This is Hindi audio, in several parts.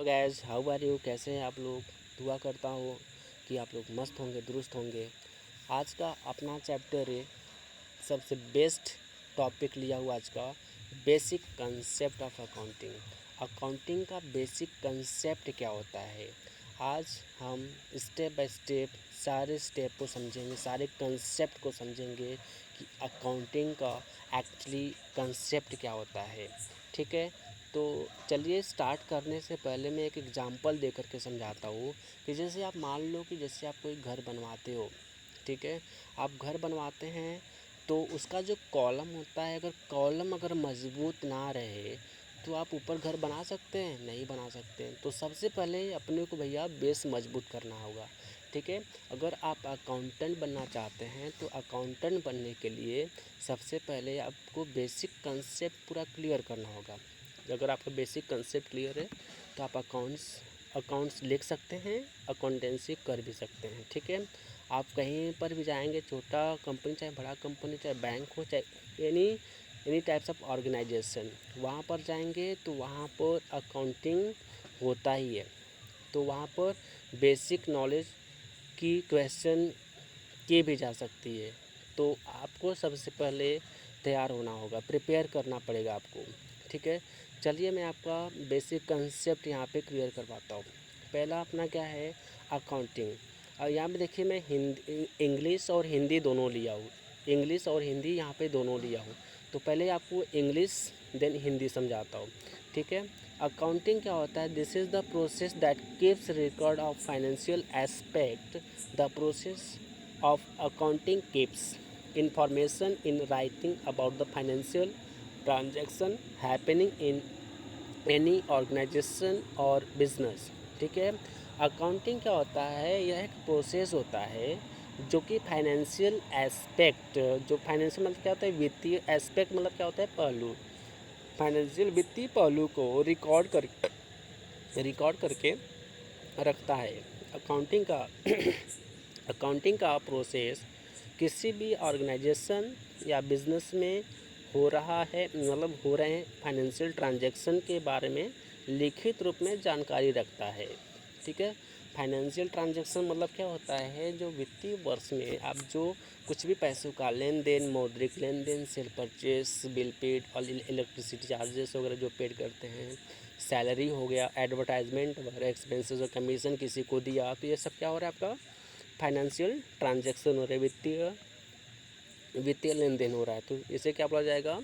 तो गैस हाउ आर यू, कैसे हैं आप लोग। दुआ करता हूँ कि आप लोग मस्त होंगे, दुरुस्त होंगे। आज का अपना चैप्टर है, सबसे बेस्ट टॉपिक लिया हुआ आज का, basic concept of accounting. Accounting का बेसिक कंसेप्ट क्या होता है, आज हम स्टेप बाय स्टेप सारे स्टेप को समझेंगे, सारे कंसेप्ट को समझेंगे कि अकाउंटिंग का एक्चुअली कंसेप्ट क्या होता है। ठीक है, तो चलिए स्टार्ट करने से पहले मैं एक एग्जांपल दे करके समझाता हूँ कि जैसे आप मान लो कि जैसे आप कोई घर बनवाते हो। ठीक है, आप घर बनवाते हैं तो उसका जो कॉलम होता है, अगर कॉलम मज़बूत ना रहे तो आप ऊपर घर बना सकते हैं? नहीं बना सकते हैं। तो सबसे पहले अपने को भैया बेस मजबूत करना होगा। ठीक है, अगर आप अकाउंटेंट बनना चाहते हैं तो अकाउंटेंट बनने के लिए सबसे पहले आपको बेसिक कंसेप्ट पूरा क्लियर करना होगा। अगर आपका बेसिक कंसेप्ट क्लियर है तो आप अकाउंट्स लिख सकते हैं, अकाउंटेंसी कर भी सकते हैं। ठीक है, आप कहीं पर भी जाएंगे, छोटा कंपनी चाहे बड़ा कंपनी, चाहे बैंक हो, चाहे एनी टाइप्स ऑफ ऑर्गेनाइजेशन, वहाँ पर जाएंगे तो वहाँ पर अकाउंटिंग होता ही है। तो वहाँ पर बेसिक नॉलेज की क्वेश्चन की भी जा सकती है। तो आपको सबसे पहले तैयार होना होगा, प्रिपेयर करना पड़ेगा आपको। ठीक है, चलिए मैं आपका बेसिक कंसेप्ट यहाँ पे क्लियर करवाता हूँ। पहला अपना क्या है, अकाउंटिंग। और यहाँ पे देखिए मैं हिंदी, इंग्लिश और हिंदी दोनों लिया हूँ। इंग्लिश और हिंदी यहाँ पे दोनों लिया हूँ। तो पहले आपको इंग्लिश देन हिंदी समझाता हूँ। ठीक है, अकाउंटिंग क्या होता है, this is the process that keeps record of financial aspect. The process of accounting keeps information in writing about the financial transaction happening in any organization और business। ठीक है, अकाउंटिंग क्या होता है, यह एक प्रोसेस होता है जो कि फाइनेंशियल एस्पेक्ट, जो फाइनेंशियल मतलब क्या होता है, वित्तीय एस्पेक्ट मतलब क्या होता है, पहलू, फाइनेंशियल वित्तीय पहलू को रिकॉर्ड करके रखता है। अकाउंटिंग का अकाउंटिंग का प्रोसेस किसी भी ऑर्गेनाइजेशन या बिजनेस में हो रहा है, मतलब हो रहे हैं फाइनेंशियल ट्रांजैक्शन के बारे में लिखित रूप में जानकारी रखता है। ठीक है, फाइनेंशियल ट्रांजैक्शन मतलब क्या होता है, जो वित्तीय वर्ष में आप जो कुछ भी पैसों का लेन देन, मौद्रिक लेन देन, सेल परचेस, बिल पेड और इलेक्ट्रिसिटी चार्जेस वगैरह जो पेड करते हैं, सैलरी हो गया, एडवर्टाइजमेंट वगैरह एक्सपेंसेस और कमीशन किसी को दिया, तो ये सब क्या हो रहा है, आपका फाइनेंशियल ट्रांजैक्शन हो रहा है, वित्तीय लेन देन हो रहा है। तो इसे क्या बोला जाएगा,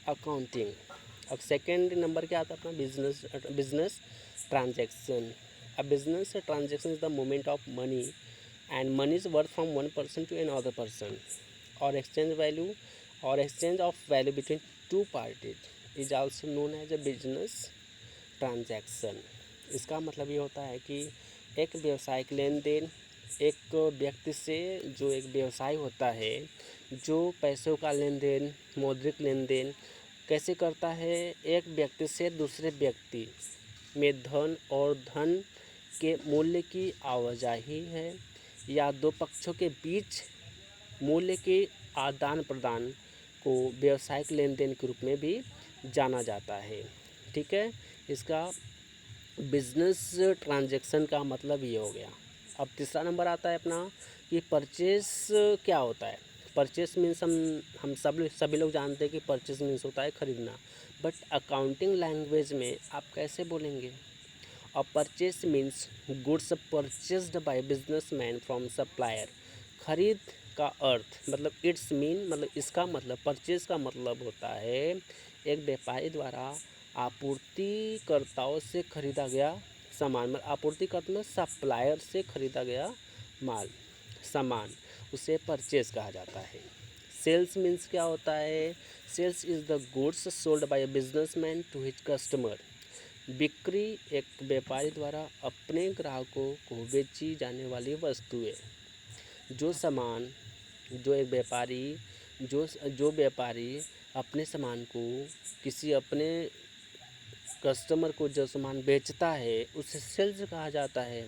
अकाउंटिंग। अब सेकेंड नंबर क्या आता है अपना, business transaction. A business transaction is the movement of money and money is worth from one person to another person or exchange of value between two parties is also known as a business transaction. इसका मतलब ये होता है कि एक व्यवसायिक लेन देन, एक व्यक्ति से जो एक व्यवसाय होता है, जो पैसों का लेन देन, मौद्रिक लेन देन कैसे करता है, एक व्यक्ति से दूसरे व्यक्ति में धन और धन के मूल्य की आवाजाही है, या दो पक्षों के बीच मूल्य के आदान प्रदान को व्यवसायिक लेन देन के रूप में भी जाना जाता है। ठीक है, इसका बिजनेस ट्रांजैक्शन का मतलब ये हो गया। अब तीसरा नंबर आता है अपना कि परचेस क्या होता है। परचेस मीन्स हम सभी लोग जानते हैं कि परचेस मीन्स होता है खरीदना, बट अकाउंटिंग लैंग्वेज में आप कैसे बोलेंगे। और purchase means goods purchased by businessman from supplier. खरीद का अर्थ मतलब इट्स मीन, मतलब इसका मतलब परचेस का मतलब होता है एक व्यापारी द्वारा आपूर्तिकर्ताओं से खरीदा गया सामान, मतलब आपूर्तिकर्ता में सप्लायर से खरीदा गया माल, सामान, उसे परचेज कहा जाता है। सेल्स मीन्स क्या होता है, sales is the goods sold by a businessman to his customer. बिक्री एक व्यापारी द्वारा अपने ग्राहकों को बेची जाने वाली वस्तु है। जो सामान, जो एक व्यापारी जो व्यापारी अपने सामान को किसी अपने कस्टमर को जो सामान बेचता है उसे सेल्स कहा जाता है।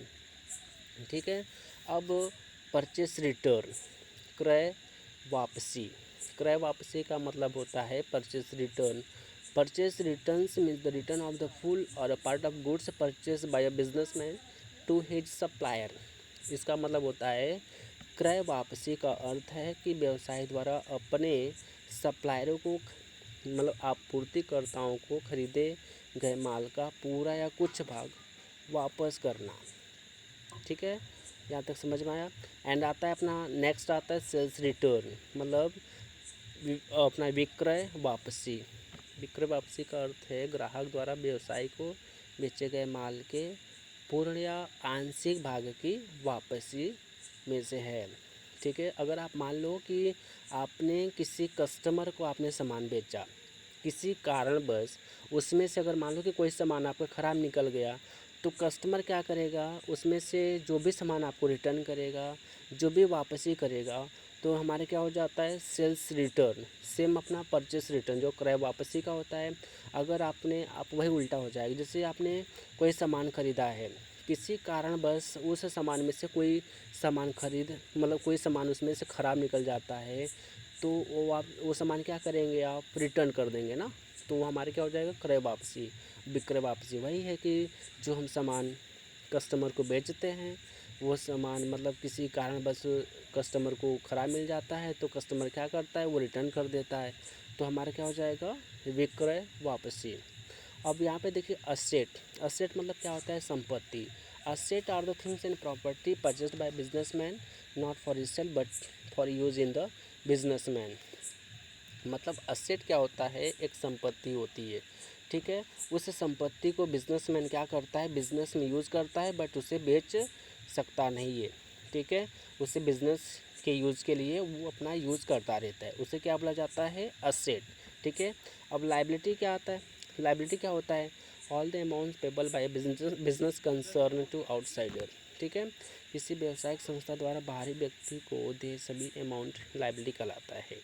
ठीक है, अब परचेस रिटर्न, क्रय वापसी। क्रय वापसी का मतलब होता है purchase return. Purchase returns means the return of the full or a part of goods purchase by a businessman to his supplier. इसका मतलब होता है क्रय वापसी का अर्थ है कि व्यवसायी द्वारा अपने सप्लायरों को मतलब आपूर्तिकर्ताओं को खरीदे गए माल का पूरा या कुछ भाग वापस करना। ठीक है, यहाँ तक समझ में आया। एंड आता है अपना नेक्स्ट आता है सेल्स रिटर्न, मतलब अपना विक्रय वापसी। विक्रय वापसी का अर्थ है ग्राहक द्वारा व्यवसायी को बेचे गए माल के पूर्ण या आंशिक भाग की वापसी में से है। ठीक है, अगर आप मान लो कि आपने किसी कस्टमर को आपने सामान बेचा, किसी कारणवश उसमें से अगर मान लो कि कोई सामान आपका ख़राब निकल गया, तो कस्टमर क्या करेगा, उसमें से जो भी सामान आपको रिटर्न करेगा, जो भी वापसी करेगा, तो हमारे क्या हो जाता है सेल्स रिटर्न। सेम अपना परचेस रिटर्न जो क्रय वापसी का होता है, अगर आप वही उल्टा हो जाएगा। जैसे आपने कोई सामान ख़रीदा है, किसी कारणवश उस सामान में से कोई सामान मतलब कोई सामान उसमें से ख़राब निकल जाता है, तो वो सामान क्या करेंगे, आप रिटर्न कर देंगे ना, तो वो हमारे क्या हो जाएगा क्रय वापसी। विक्रय वापसी वही है कि जो हम सामान कस्टमर को बेचते हैं, वो सामान मतलब किसी कारणवश कस्टमर को ख़राब मिल जाता है, तो कस्टमर क्या करता है वो रिटर्न कर देता है, तो हमारा क्या हो जाएगा विक्रय वापसी। अब यहाँ पे देखिए असेट मतलब क्या होता है संपत्ति। Asset are the things and property purchased by businessman not for sale but for use in the businessman. मतलब असेट क्या होता है, एक संपत्ति होती है। ठीक है, उस संपत्ति को बिजनेसमैन क्या करता है, बिजनेस में यूज़ करता है, बट उसे बेच सकता नहीं है। ठीक है, उसे बिजनेस के यूज़ के लिए वो अपना यूज़ करता रहता है, उसे क्या बोला जाता है असेट। ठीक है, अब लायबिलिटी क्या आता है, लायबिलिटी क्या होता है, all the amount payable by business concern to outsider. ठीक है, किसी व्यावसायिक संस्था द्वारा बाहरी व्यक्ति को दे सभी अमाउंट लायबिलिटी कहलाता है।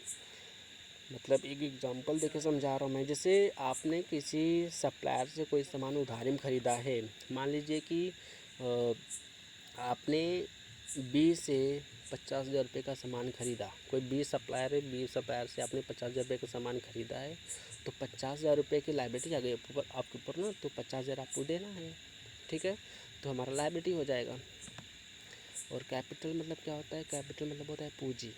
मतलब एक एग्जांपल देके समझा रहा हूँ मैं। जैसे आपने किसी सप्लायर से कोई सामान उधारी में ख़रीदा है, मान लीजिए कि आपने 20 से 50,000 रुपये का सामान ख़रीदा। कोई 20 सप्लायर है, 20 सप्लायर से आपने 50,000 रुपये का सामान ख़रीदा है, तो 50,000 रुपये की लायबिलिटी आ गई आपके ऊपर ना, तो 50,000 आपको देना है। ठीक है, तो हमारा लायबिलिटी हो जाएगा। और कैपिटल मतलब क्या होता है, कैपिटल मतलब होता है पूंजी।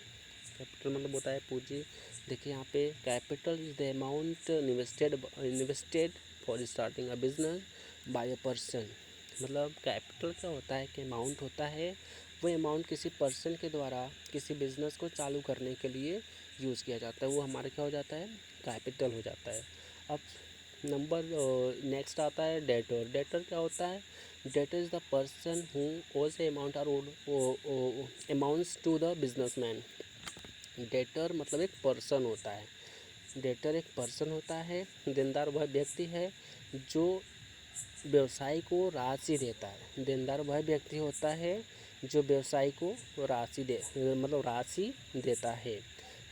कैपिटल मतलब होता है पूंजी। देखिए यहाँ पे capital is the amount invested for starting a business by a person. मतलब कैपिटल क्या होता है कि अमाउंट होता है, वो अमाउंट किसी पर्सन के द्वारा किसी बिज़नेस को चालू करने के लिए यूज़ किया जाता है, वो हमारा क्या हो जाता है कैपिटल हो जाता है। अब नेक्स्ट आता है डेटर। डेटर क्या होता है, debtor is the person who owes a amount or amounts to the businessman. Debtor मतलब एक पर्सन होता है, डेटर एक पर्सन होता है। देनदार वह व्यक्ति है जो व्यवसायी को राशि देता है। देनदार वह व्यक्ति होता है जो व्यवसायी को मतलब राशि देता है।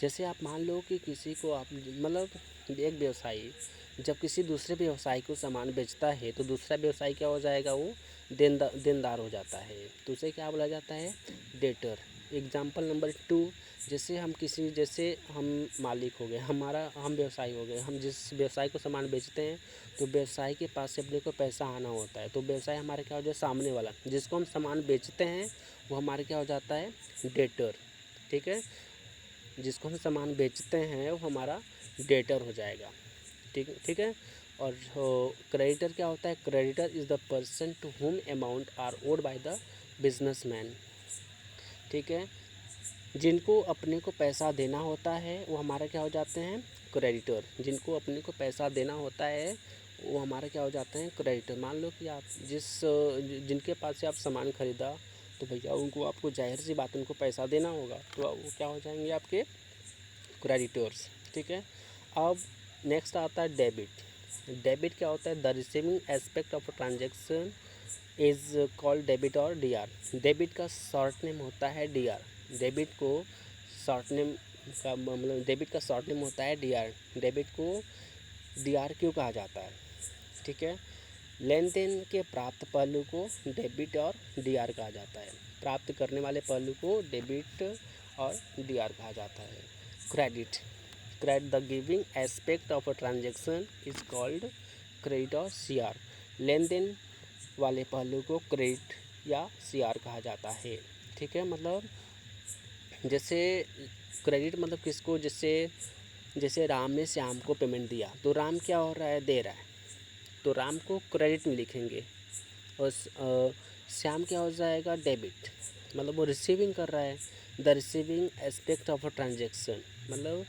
जैसे आप मान लो कि किसी को आप मतलब एक व्यवसायी जब किसी दूसरे व्यवसायी को सामान बेचता है, तो दूसरा व्यवसायी क्या हो जाएगा, वो देनदार हो जाता है, तो उसे क्या बोला जाता है डेटर। एग्जाम्पल नंबर 2, जैसे हम मालिक हो गए, हम व्यवसायी हो गए, हम जिस व्यवसायी को सामान बेचते हैं, तो व्यवसायी के पास से अपने को पैसा आना होता है, तो व्यवसायी हमारे क्या हो जाए सामने वाला जिसको हम सामान बेचते हैं, वो हमारे क्या हो जाता है डेटर। ठीक है, जिसको हम सामान बेचते हैं वो हमारा डेटर हो जाएगा। ठीक है। और क्रेडिटर क्या होता है, creditor is the person to whom amount are owed by the businessman. ठीक है, जिनको अपने को पैसा देना होता है वो हमारा क्या हो जाते हैं क्रेडिटर। जिनको अपने को पैसा देना होता है वो हमारा क्या हो जाते हैं क्रेडिटर। मान लो कि आप जिनके पास से आप सामान ख़रीदा, तो भैया उनको आपको जाहिर सी बात उनको पैसा देना होगा, तो वो क्या हो जाएंगे आपके क्रेडिटर्स। ठीक है, अब नेक्स्ट आता है डेबिट। डेबिट क्या होता है, the receiving aspect of transaction is called debit और डी आर। डेबिट का शॉर्ट नेम होता है डी आर। डेबिट को शॉर्ट नेम का मतलब डेबिट का शॉर्ट नेम होता है डी आर। डेबिट को डी आर क्यों कहा जाता है। ठीक है, लेन देन के प्राप्त पहलू को डेबिट और डी आर कहा जाता है। प्राप्त करने वाले पहलू को डेबिट और डी आर कहा जाता है। Credit, credit the giving aspect of a transaction is called credit और CR। लेन देन वाले पहलू को क्रेडिट या CR कहा जाता है। ठीक है, मतलब जैसे क्रेडिट मतलब किसको, जैसे राम ने श्याम को पेमेंट दिया तो राम क्या हो रहा है, दे रहा है, तो राम को क्रेडिट में लिखेंगे। और श्याम क्या हो जाएगा, डेबिट, मतलब वो रिसीविंग कर रहा है। The receiving aspect of a transaction, मतलब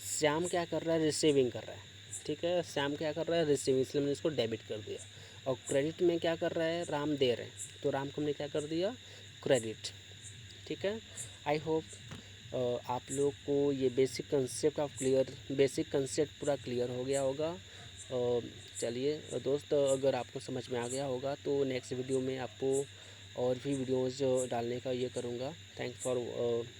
श्याम क्या कर रहा है, रिसीविंग कर रहा है। ठीक है, श्याम क्या कर रहा है, रिसीविंग, इसलिए मैंने इसको डेबिट कर दिया। और क्रेडिट में क्या कर रहा है, राम दे रहे हैं, तो राम को हमने क्या कर दिया, क्रेडिट। ठीक है, आई होप आप लोग को ये बेसिक कंसेप्ट पूरा क्लियर हो गया होगा। चलिए दोस्त, अगर आपको समझ में आ गया होगा तो नेक्स्ट वीडियो में आपको और भी वीडियोज़ डालने का ये करूँगा। Thanks for